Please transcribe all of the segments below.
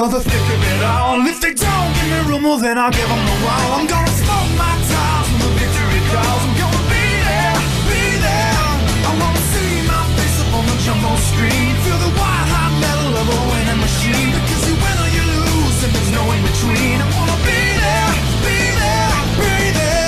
for the thick of it all. If they don't give me room, well then I'll give them the wall. I'm gonna smoke my tires when the victory calls. I'm gonna be there, be there. I wanna see my face up on the jumbo screen. Feel the white hot metal of a winning machine. Because you win or you lose and there's no in between. I wanna be there, be there, be there.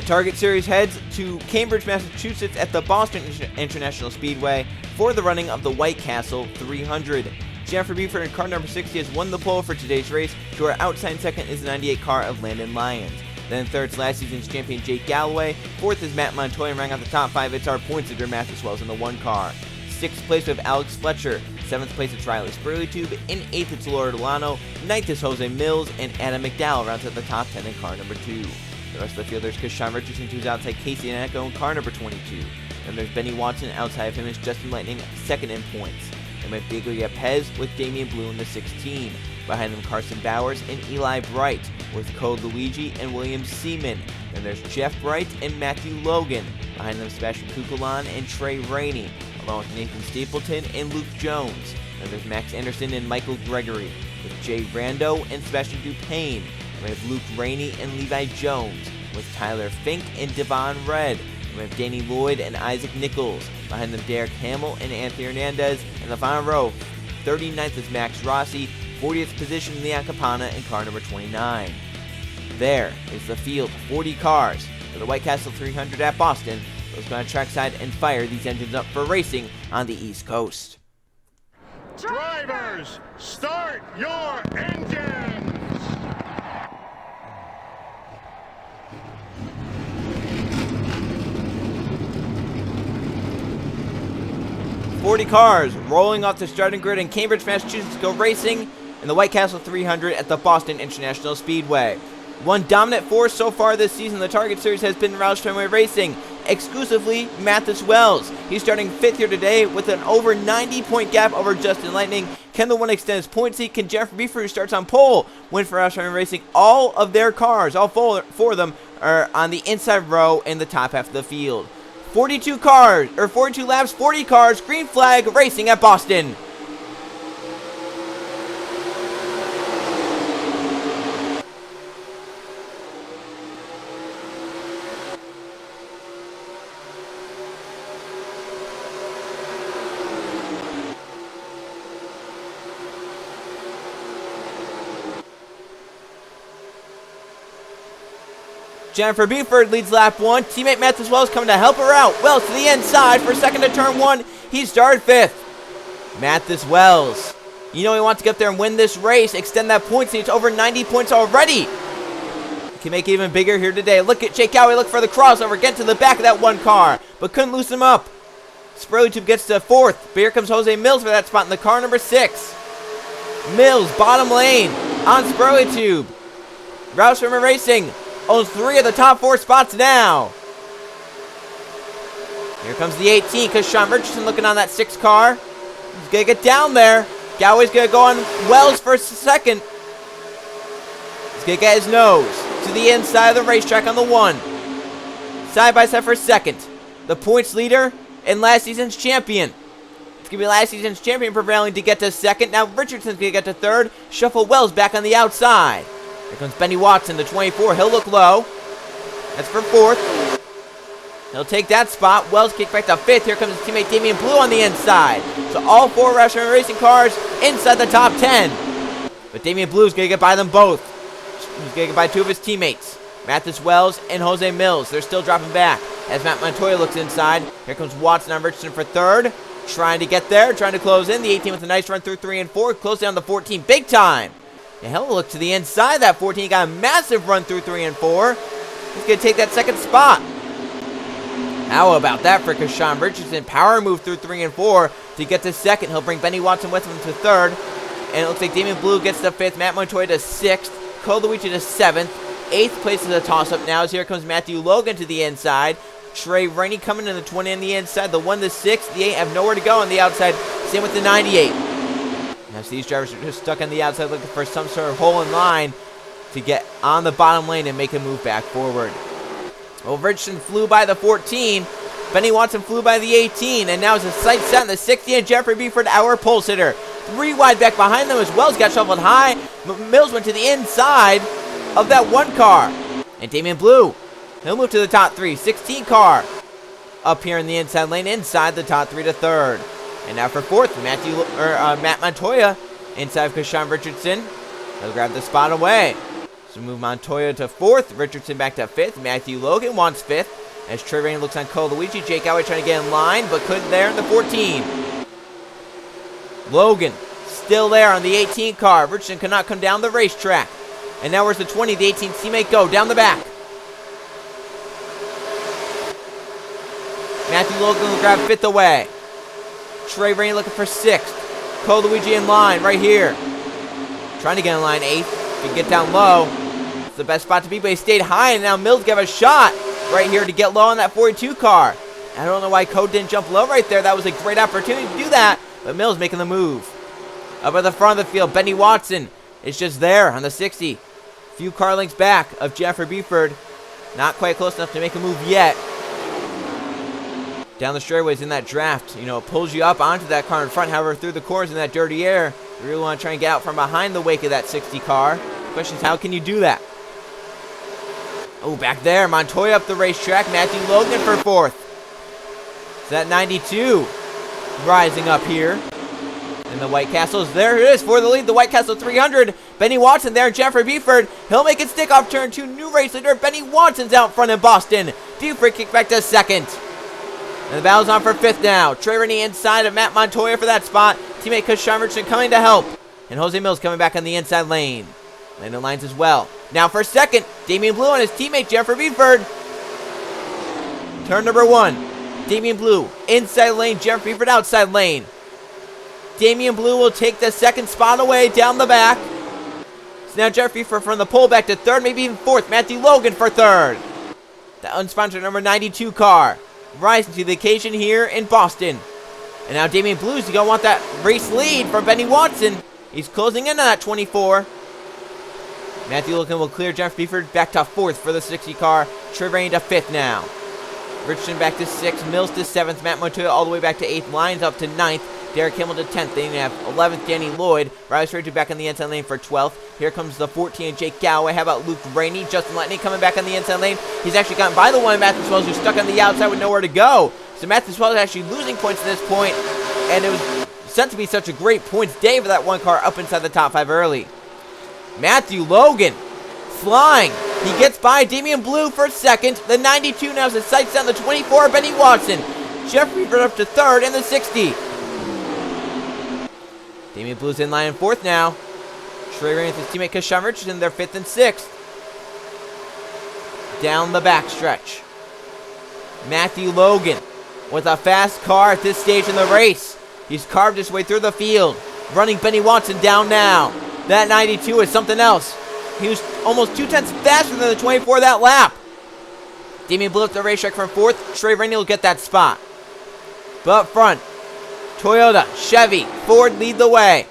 Target Series heads to Cambridge, Massachusetts at the Boston International Speedway for the running of the White Castle 300. Jennifer Buford in car number 60 has won the pole for today's race. To our outside second is the 98 car of Landon Lyons. Then third is last season's champion Jake Galloway. Fourth is Matt Montoya, and rounding out the top five, it's our points leader Matthew Wells in the one car. Sixth place we have Alex Fletcher. Seventh place it's Riley Spurleytube. In eighth it's Laura Delano. Ninth is Jose Mills, and Adam McDowell rounds out the top 10 in car number 2. The rest of the fielders, Sean Richardson, who's outside Casey Aneko in car number 22. Then there's Benny Watson outside of him is Justin Lightning, second in points. And with Biglia Pez with Damian Blue in the 16. Behind them, Carson Bowers and Eli Bright with Code Luigi and William Seaman. Then there's Jeff Bright and Matthew Logan. Behind them, Sebastian Kukulan and Trey Rainey, along with Nathan Stapleton and Luke Jones. Then there's Max Anderson and Michael Gregory with Jay Rando and Sebastian Dupain. We have Luke Rainey and Levi Jones with Tyler Fink and Devon Red. We have Danny Lloyd and Isaac Nichols. Behind them, Derek Hamill and Anthony Hernandez. In the final row, 39th is Max Rossi. 40th position in Leon Capana in car number 29. There is the field, 40 cars for the White Castle 300 at Boston. Let's go on trackside and fire these engines up for racing on the East Coast. Drivers, start your engines! 40 cars rolling off the starting grid in Cambridge, Massachusetts go racing in the White Castle 300 at the Boston International Speedway. One dominant force so far this season, the Target Series, has been Roush Fenway Racing, exclusively Mathis Wells. He's starting 5th here today with an over 90-point gap over Justin Lightning. Can the one extend his point seat? Can Jennifer Beefer, who starts on pole, win for Roush Fenway Racing? All of their cars, all four of them, are on the inside row in the top half of the field. 42 cars, or 42 laps, 40 cars, green flag racing at Boston. Jennifer Buford leads lap 1. Teammate Mathis Wells coming to help her out. Wells to the inside for second to turn 1. He started 5th. Mathis Wells. You know he wants to get up there and win this race. Extend that point lead. It's over 90 points already. He can make it even bigger here today. Look at Jake Galloway. Look for the crossover. Get to the back of that one car. But couldn't loosen him up. Spurleytube gets to 4th. But here comes Jose Mills for that spot in the car number 6. Mills, bottom lane on Spurleytube. Roush Fenway Racing owns 3 of the top 4 spots now. Here comes the 18, because Sean Richardson looking on that 6 car. He's going to get down there. Galloway's going to go on Wells for second. He's going to get his nose to the inside of the racetrack on the 1. Side by side for second. The points leader and last season's champion. It's going to be last season's champion prevailing to get to second. Now Richardson's going to get to third. Shuffle Wells back on the outside. Here comes Benny Watson, the 24. He'll look low. That's for 4th. He'll take that spot. Wells kick back to 5th. Here comes his teammate Damian Blue on the inside. So all 4 Roush Fenway Racing cars inside the top 10. But Damian Blue's going to get by them both. He's going to get by 2 of his teammates, Mathis Wells and Jose Mills. They're still dropping back as Matt Montoya looks inside. Here comes Watson on Richardson for 3rd. Trying to get there, trying to close in. The 18 with a nice run through 3 and 4. Close down the 14 big time. And he'll look to the inside. That 14 he got a massive run through 3 and 4. He's going to take that second spot. How about that for Sean Richardson? Power move through 3 and 4 to get to second. He'll bring Benny Watson with him to 3rd. And it looks like Damian Blue gets to 5th. Matt Montoya to 6th. Cole Luigi to 7th. 8th place is a toss-up now as here comes Matthew Logan to the inside. Trey Rainey coming in the 20 on the inside. The 1, the 6, the 8 have nowhere to go on the outside. Same with the 98. Now, so these drivers are just stuck on the outside looking for some sort of hole in line to get on the bottom lane and make a move back forward. Well, Richardson flew by the 14. Benny Watson flew by the 18. And now it's a sight set on the 60, and Jeffrey Buford, our pulse hitter. 3 wide back behind them as well. Got shuffled high. Mills went to the inside of that 1 car. And Damian Blue, he'll move to the top 3. 16 car up here in the inside lane, inside the top 3 to 3rd. And now for 4th, Matt Montoya inside of Kashawn Richardson. He'll grab the spot away. So move Montoya to 4th. Richardson back to 5th. Matthew Logan wants 5th. As Trey Rainey looks on Cole Luigi. Jake Galloway trying to get in line, but couldn't there in the 14. Logan still there on the 18 car. Richardson could not come down the racetrack. And now where's the 20? The 18 teammate go down the back. Matthew Logan will grab 5th away. Trey Rainey looking for 6th. Cole Luigi in line right here. Trying to get in line 8th. Can get down low. It's the best spot to be, but he stayed high, and now Mills gave a shot right here to get low on that 42 car. I don't know why Code didn't jump low right there. That was a great opportunity to do that, but Mills making the move. Up at the front of the field, Benny Watson is just there on the 60. Few car lengths back of Jeffrey Buford. Not quite close enough to make a move yet. Down the straightaways in that draft, it pulls you up onto that car in front. However, through the corners in that dirty air, you really want to try and get out from behind the wake of that 60 car. The question is, how can you do that? Oh, back there, Montoya up the racetrack. Matthew Logan for 4th. It's that 92 rising up here. And the White Castles, there it is for the lead. The White Castle 300. Benny Watson there, Jeffrey Buford. He'll make it stick off turn 2. New race leader, Benny Watson's out front in Boston. Buford kick back to 2nd. And the battle's on for 5th now. Trey Rainey inside of Matt Montoya for that spot. Teammate Kashawn Richardson coming to help. And Jose Mills coming back on the inside lane. Landon lines as well. Now for 2nd, Damian Blue and his teammate Jeffrey Buford. Turn number 1. Damian Blue inside lane, Jeffrey Buford outside lane. Damian Blue will take the 2nd spot away down the back. So now Jeffrey Buford from the pole back to 3rd, maybe even 4th. Matthew Logan for 3rd. The unsponsored number 92 car rising to the occasion here in Boston. And now Damian Blue's going to want that race lead from Benny Watson. He's closing in on that 24. Matthew Logan will clear Jeff Buford back to 4th for the 60 car. Trey Rainey to 5th now. Richardson back to 6th. Mills to 7th. Matt Montoya all the way back to 8th. Lyons up to 9th. Derek Kimmel to 10th. Then you have 11th Danny Lloyd. Riley Stranger back on the inside lane for 12th. Here comes the 14 Jake Galloway. How about Luke Rainey? Justin Lightning coming back on the inside lane. He's actually gotten by the one Matthew Swells, who's stuck on the outside with nowhere to go. So Matthew Swells is actually losing points at this point, and it was set to be such a great points day for that one car up inside the top 5 early. Matthew Logan flying. He gets by Damian Blue for 2nd. The 92 now has his sights on the 24, Benny Watson. Jeffrey Buford up to 3rd in the 60. Damian Blue's in line in 4th now. Trey Rainey with his teammate Kashawn Richardson, they're 5th and 6th. Down the backstretch. Matthew Logan with a fast car at this stage in the race. He's carved his way through the field. Running Benny Watson down now. That 92 is something else. He was almost 2/10 faster than the 24 that lap. Damian Blue up the racetrack from 4th. Trey Rainey will get that spot. But up front, Toyota, Chevy, Ford lead the way.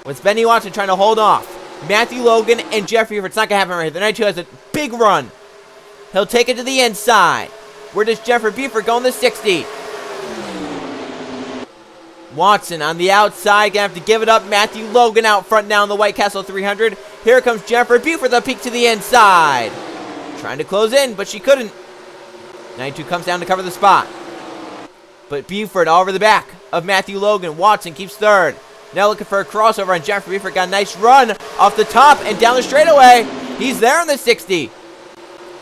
With Benny Watson trying to hold off Matthew Logan and Jeffrey Buford. It's not going to happen right here. The 92 has a big run. He'll take it to the inside. Where does Jeffrey Buford go in the 60? Watson on the outside, gonna have to give it up. Matthew Logan out front now in the White Castle 300. Here comes Jeffrey Buford, the peak to the inside. Trying to close in, but she couldn't. 92 comes down to cover the spot. But Buford all over the back of Matthew Logan. Watson keeps 3rd. Now looking for a crossover, and Jeffrey Buford got a nice run off the top and down the straightaway. He's there in the 60.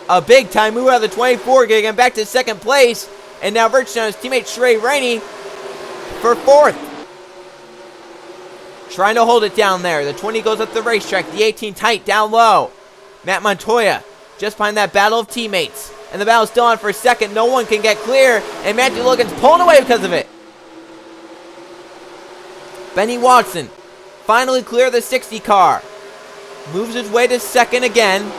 A big time move out of the 24, getting him back to 2nd place. And now Richardson, his teammate Trey Rainey for 4th. Trying to hold it down there. The 20 goes up the racetrack. The 18 tight down low. Matt Montoya just behind that battle of teammates. And the battle's still on for 2nd. No one can get clear. And Matthew Logan's pulling away because of it. Benny Watson finally clear the 60 car. Moves his way to 2nd again.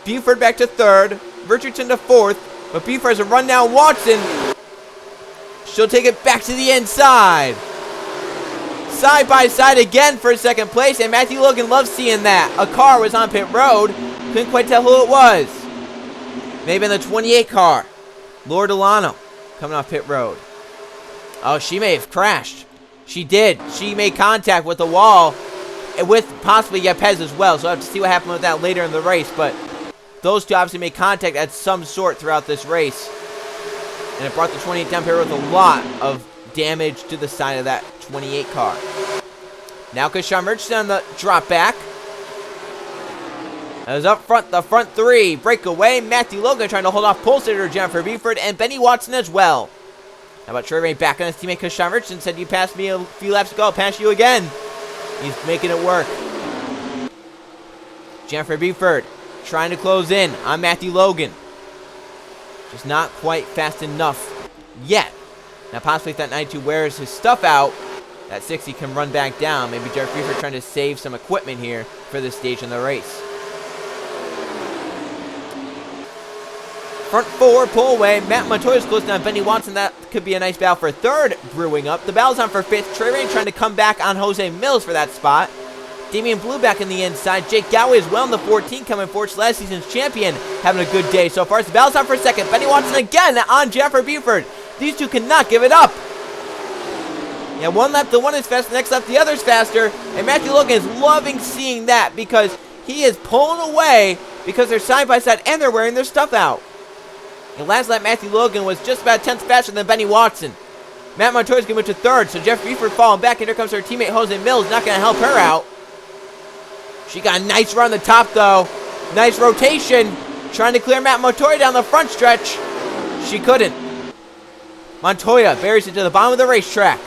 Buford back to 3rd. Richardson to 4th. But Buford has a run now. Watson. She'll take it back to the inside. side by side again for second place, and Matthew Logan loves seeing that. A car was on pit road. Couldn't quite tell who it was. Maybe in the 28 car. Laura Delano coming off pit road. Oh, she may have crashed. She did. She made contact with the wall, with possibly Yepes as well. So I have to see what happened with that later in the race. But those two obviously made contact at some sort throughout this race. And it brought the 28 down pit road with a lot of damage to the side of that 28 car. Now Kashawn Richardson on the drop back. As up front, the front three break away. Matthew Logan trying to hold off pole sitter Jennifer Buford and Benny Watson as well. How about Trey Rainey back on his teammate Kashawn Richardson? Said, you passed me a few laps ago, I'll pass you again. He's making it work. Jennifer Buford trying to close in on Matthew Logan. Just not quite fast enough yet. Now possibly if that 92 wears his stuff out, that 60 can run back down. Maybe Jennifer Buford trying to save some equipment here for this stage in the race. Front four, pull away. Matt Montoya's close down Benny Watson. That could be a nice battle for third brewing up. The battle's on for fifth. Trey Rainey trying to come back on Jose Mills for that spot. Damian Blue back in the inside. Jake Galloway as well in the 14 coming forward. Last season's champion having a good day so far. So the battle's on for second. Benny Watson again on Jennifer Buford. These two cannot give it up. Yeah, one lap the one is fast, the next lap the other's faster. And Matthew Logan is loving seeing that because he is pulling away because they're side by side and they're wearing their stuff out. And last lap, Matthew Logan was just about a tenth faster than Benny Watson. Matt Montoya's going to move to third, so Jeff Buford falling back, and here comes her teammate Jose Mills, not going to help her out. She got a nice run on the top, though. Nice rotation, trying to clear Matt Montoya down the front stretch. She couldn't. Montoya buries it to the bottom of the racetrack.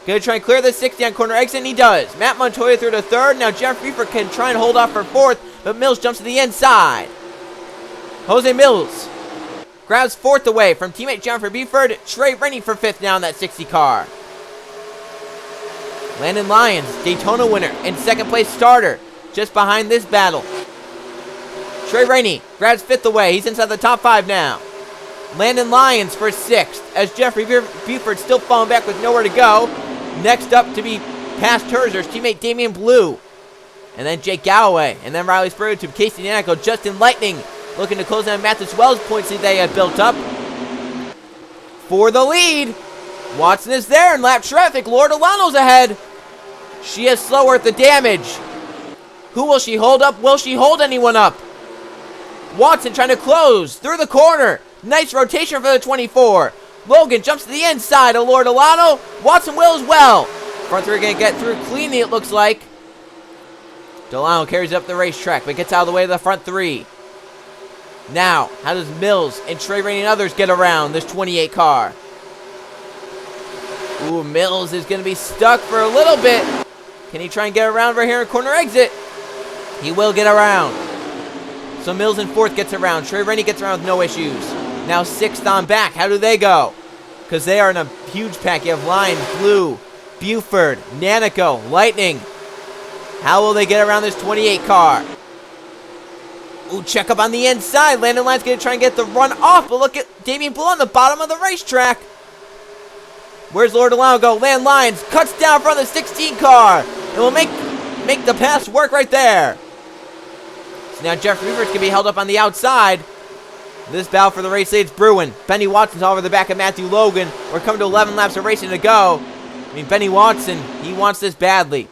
Going to try and clear the 60 on corner exit, and he does. Matt Montoya through to third. Now Jeff Buford can try and hold off for fourth, but Mills jumps to the inside. Jose Mills grabs fourth away from teammate Jennifer Buford. Trey Rainey for fifth now in that 60 car. Landon Lyons, Daytona winner and second place starter, just behind this battle. Trey Rainey grabs fifth away. He's inside the top five now. Landon Lyons for sixth as Jeffrey Buford still falling back with nowhere to go. Next up to be past Herzer's teammate Damian Blue. And then Jake Galloway. And then Riley Spurgeon to Casey Nanico. Justin Lightning looking to close down Mathis Wells' points that they had built up. For the lead. Watson is there in lap traffic. Laura Delano's ahead. She is slower at the damage. Who will she hold up? Will she hold anyone up? Watson trying to close through the corner. Nice rotation for the 24. Logan jumps to the inside of Laura Delano. Watson will as well. Front three going to get through cleanly, it looks like. Delano carries up the racetrack, but gets out of the way of the front three. Now, how does Mills and Trey Rainey and others get around this 28 car? Ooh, Mills is going to be stuck for a little bit. Can he try and get around right here in corner exit? He will get around. So Mills in fourth gets around. Trey Rainey gets around with no issues. Now sixth on back. How do they go? Because they are in a huge pack. You have Lyons, Blue, Buford, Nanico, Lightning. How will they get around this 28 car? Ooh, check up on the inside. Landon Lyons going to try and get the run off. But look at Damian Blue on the bottom of the racetrack. Where's Laura Delano go? Landon Lyons cuts down front of the 16 car. And will make the pass work right there. So now Jeffrey Buford's going to be held up on the outside. This battle for the race leads brewing. Benny Watson's all over the back of Matthew Logan. We're coming to 11 laps of racing to go. I mean, Benny Watson, he wants this badly.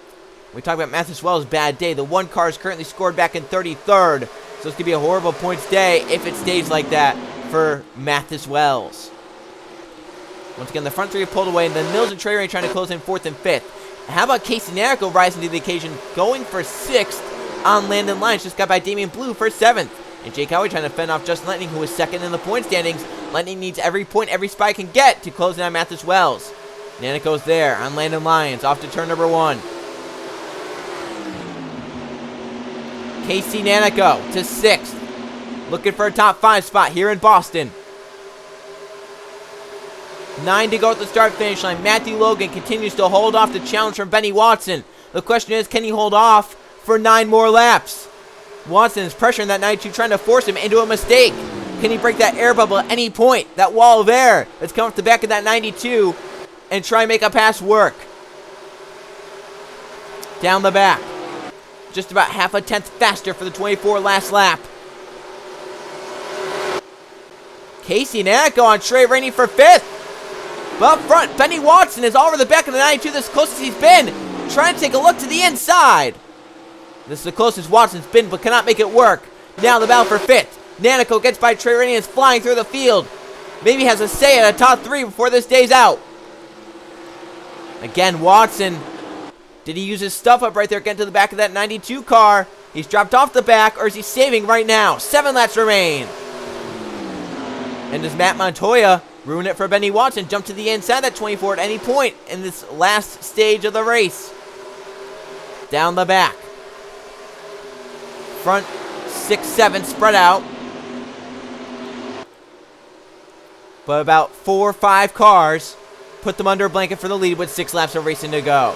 We talk about Mathis Wells' bad day. The one car is currently scored back in 33rd. So it's going to be a horrible points day if it stays like that for Mathis Wells. Once again, the front three have pulled away, and then Mills and Trey Rainey trying to close in fourth and fifth. How about Casey Nanico rising to the occasion, going for sixth on Landon Lyons. Just got by Damian Blue for seventh. And Jake Howey trying to fend off Justin Lightning, who is second in the point standings. Lightning needs every point, every spot he can get to close in on Mathis Wells. Nanico's there on Landon Lyons, off to turn number one. Casey Nanico to sixth. Looking for a top five spot here in Boston. 9 to go at the start-finish line. Matthew Logan continues to hold off the challenge from Benny Watson. The question is, can he hold off for 9 more laps? Watson is pressuring that 92, trying to force him into a mistake. Can he break that air bubble at any point? That wall of air that's coming off the back of that 92 and try and make a pass work. down the back. Just about half a tenth faster for the 24 last lap. Casey Nanico on Trey Rainey for 5th. But up front, Benny Watson is all over the back of the 92, this closest he's been. Trying to take a look to the inside. This is the closest Watson's been, but cannot make it work. Now the battle for 5th. Nanico gets by Trey Rainey and is flying through the field. Maybe has a say at a top 3 before this day's out. Again, Watson. Did he use his stuff up right there, getting to the back of that 92 car? He's dropped off the back, or is he saving right now? 7 laps remain. And does Matt Montoya ruin it for Benny Watson? Jump to the inside that 24 at any point in this last stage of the race. Down the back. Front 6, 7 spread out. But about 4 or 5 cars put them under a blanket for the lead with 6 laps of racing to go.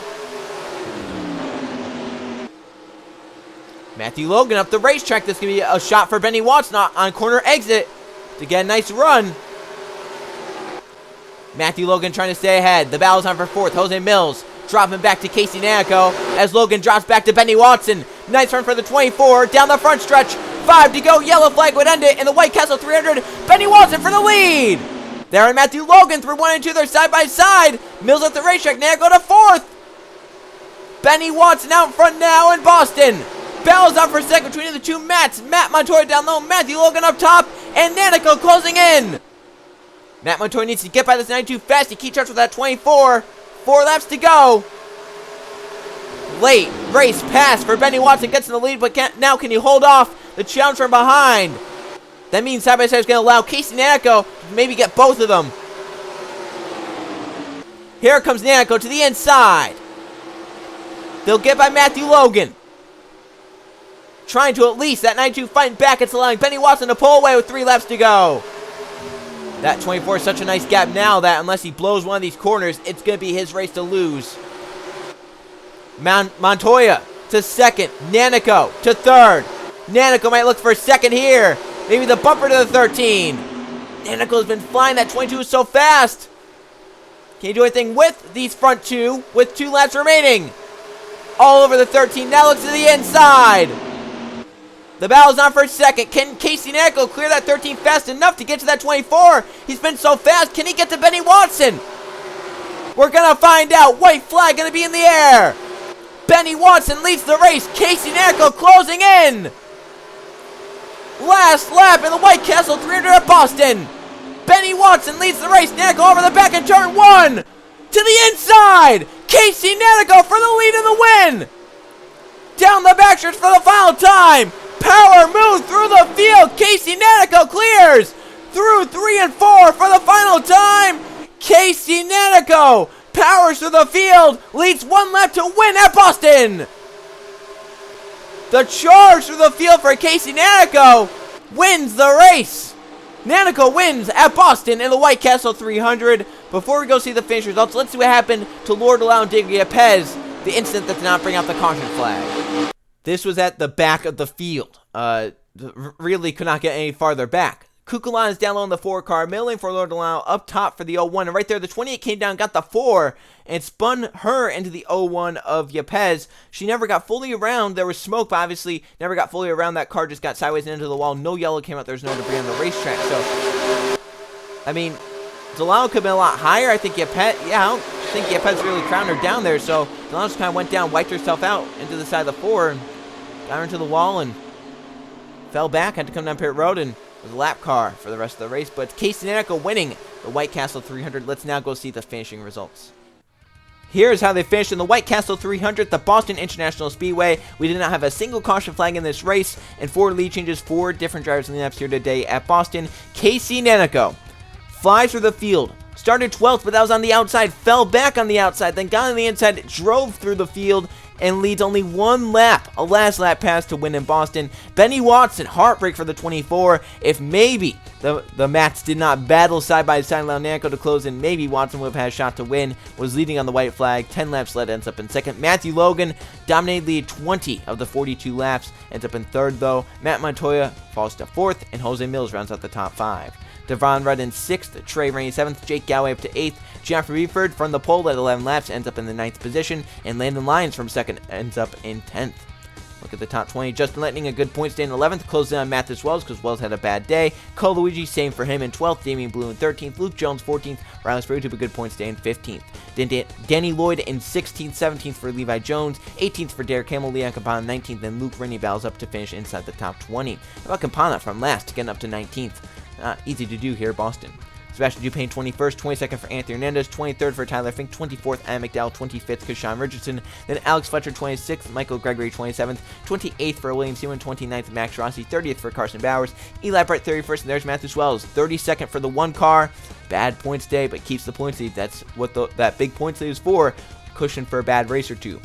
Matthew Logan up the racetrack. This could be a shot for Benny Watson on corner exit to get a nice run. Matthew Logan trying to stay ahead. The battle's on for 4th. Jose Mills dropping back to Casey Nanico as Logan drops back to Benny Watson. Nice run for the 24 down the front stretch. 5 to go. Yellow flag would end it in the White Castle 300. Benny Watson for the lead. There and Matthew Logan through 1 and 2. They're side by side. Mills at the racetrack. Nanico to 4th. Benny Watson out in front now in Boston. Battles out for 2nd between the two Matts. Matt Montoya down low. Matthew Logan up top. And Nanico closing in. Matt Montoya needs to get by this 92 fast to keep touch with that 24. 4 laps to go. Late race pass for Benny Watson. Gets in the lead, but now can he hold off the challenge from behind? That means side by side is going to allow Casey Nanico to maybe get both of them. Here comes Nanico to the inside. They'll get by Matthew Logan. Trying to at least, that 92 fighting back. It's allowing Benny Watson to pull away with 3 laps to go. That 24 is such a nice gap now that unless he blows one of these corners, it's going to be his race to lose. Montoya to 2nd. Nanico to 3rd. Nanico might look for 2nd here. Maybe the bumper to the 13. Nanico's been flying. That 22 is so fast. Can he do anything with these front 2 with 2 laps remaining? All over the 13. Now looks to the inside. The battle's on for 2nd. Can Casey Nanico clear that 13 fast enough to get to that 24? He's been so fast. Can he get to Benny Watson? We're going to find out. White flag going to be in the air. Benny Watson leads the race. Casey Nanico closing in. Last lap in the White Castle 300 at Boston. Benny Watson leads the race. Nanico over the back in turn 1. To the inside. Casey Nanico for the lead and the win. Down the backstretch for the final time. Power move through the field. Casey Nanico clears through 3 and 4 for the final time. Casey Nanico powers through the field, leads 1 lap to win at Boston. The charge through the field for Casey Nanico wins the race. Nanico wins at Boston in the White Castle 300. Before we go see the finish results, let's see what happened to Lord Allow and Diego Pez, the incident that did not bring out the caution flag. This was at the back of the field. Really could not get any farther back. Kukulan is down low in the 4 car, middling for Lord Delano, up top for the 01. And right there, the 28 came down, got the 4, and spun her into the 01 of Yepes. She never got fully around. There was smoke, but obviously never got fully around. That car just got sideways and into the wall. No yellow came out. There's no debris on the racetrack. So, I mean, Delano could have been a lot higher. I think Yepes, I don't think Yepes really crowned her down there. So, Delano just kind of went down, wiped herself out into the side of the 4, and got her into the wall and fell back. Had to come down pit road and was a lap car for the rest of the race. But Casey Nanico winning the White Castle 300. Let's now go see the finishing results. Here's how they finished in the White Castle 300, the Boston International Speedway. We did not have a single caution flag in this race, and 4 lead changes, 4 different drivers in the laps here today at Boston. Casey Nanico flies through the field. Started 12th, but that was on the outside. Fell back on the outside, then got on the inside, drove through the field, and leads only 1 lap, a last lap pass to win in Boston. Benny Watson, heartbreak for the 24. If maybe the Mats did not battle side by side, allow Nanico to close in, maybe Watson would have had a shot to win. Was leading on the white flag. 10 laps led, ends up in 2nd. Matthew Logan dominated lead 20 of the 42 laps, ends up in 3rd though. Matt Montoya falls to 4th, and Jose Mills rounds out the top 5. Devon Rudd in 6th, Trey Rainey 7th, Jake Galloway up to 8th, Jeffrey Buford from the pole at 11 laps ends up in the 9th position, and Landon Lyons from 2nd ends up in 10th. Look at the top 20. Justin Lightning, a good point stay in 11th. Closed in on Mathis Wells because Wells had a bad day. Cole Luigi, same for him in 12th. Damian Blue in 13th. Luke Jones, 14th. Riley Spruce, a good point stay in 15th. Danny Lloyd in 16th. 17th for Levi Jones. 18th for Derek Hamill. Leon Campana, 19th. And Luke Rennie Bowles up to finish inside the top 20. How about Campana from last, getting up to 19th? Easy to do here, Boston. Sebastian Dupain 21st, 22nd for Anthony Hernandez, 23rd for Tyler Fink, 24th Adam McDowell, 25th Kashawn Richardson, then Alex Fletcher 26th, Michael Gregory 27th, 28th for William Seaman, 29th Max Rossi, 30th for Carson Bowers, Eli Bright 31st, and there's Matthew Wells, 32nd for the one car. Bad points day, but keeps the points lead. That's what that big points lead is for, cushion for a bad race or two.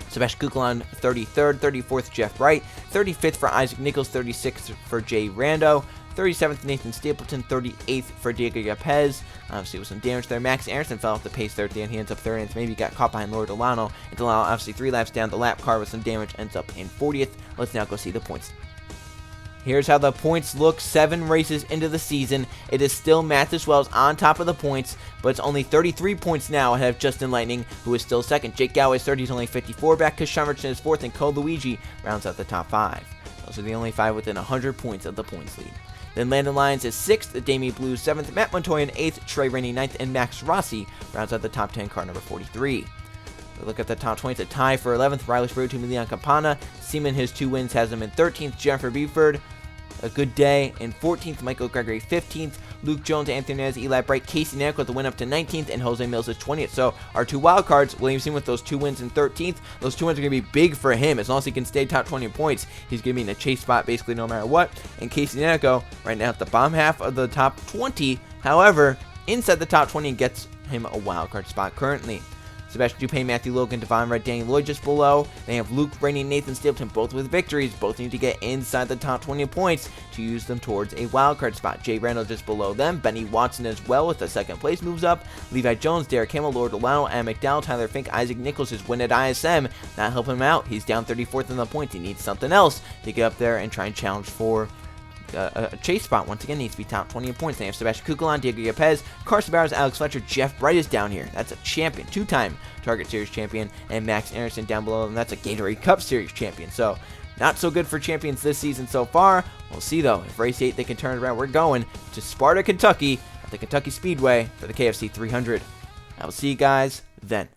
Sebastian Kukulon 33rd, 34th Jeff Wright, 35th for Isaac Nichols, 36th for Jay Rando, 37th Nathan Stapleton, 38th for Diego Yepes. Obviously, with some damage there. Max Aronson fell off the pace there at the end. He ends up 30th. Maybe got caught behind Lord Delano. And Delano, obviously, 3 laps down the lap car with some damage, ends up in 40th. Let's now go see the points. Here's how the points look 7 races into the season. It is still Mathis Wells on top of the points, but it's only 33 points now ahead of Justin Lightning, who is still second. Jake Galloway's 30, he's only 54 back. Kashawn Richardson is 4th, and Cole Luigi rounds out the top 5. Those are the only 5 within 100 points of the points lead. Then Landon Lyons is 6th, Damian Blue 7th, Matt Montoya 8th, Trey Rainey 9th, and Max Rossi rounds out the top 10, car number 43. We look at the top 20, it's a tie for 11th, Riley Spruce, Leon Campana. Seaman, his 2 wins, has him in 13th, Jennifer Buford, a good day, in 14th, Michael Gregory 15th, Luke Jones, Anthony Nez, Eli Bright, Casey Nack with the win up to 19th, and Jose Mills is 20th. So our 2 wild cards, William Seaman with those 2 wins in 13th, those 2 wins are going to be big for him. As long as he can stay top 20 points, he's going to be in a chase spot basically no matter what. And Casey Nanako, right now at the bottom half of the top 20, however, inside the top 20 gets him a wild card spot currently. Sebastian Dupain, Matthew Logan, Devon Red, Danny Lloyd just below. They have Luke Rainey and Nathan Stapleton both with victories. Both need to get inside the top 20 points to use them towards a wildcard spot. Jay Randall just below them. Benny Watson as well with the 2nd place moves up. Levi Jones, Derek Hamill, Lord Delano, Adam McDowell, Tyler Fink, Isaac Nichols, his win at ISM. Not helping him out. He's down 34th in the points. He needs something else to get up there and try and challenge for a chase spot. Once again, needs to be top 20 in points. They have Sebastian Kukulon, Diego Yepes, Carson Bowers, Alex Fletcher, Jeff Bright is down here. That's a champion, 2-time Target Series champion, and Max Anderson down below them. That's a Gatorade Cup Series champion. So not so good for champions this season so far. We'll see though if race 8 they can turn it around. We're going to Sparta, Kentucky at the Kentucky Speedway for the KFC 300. I will see you guys then.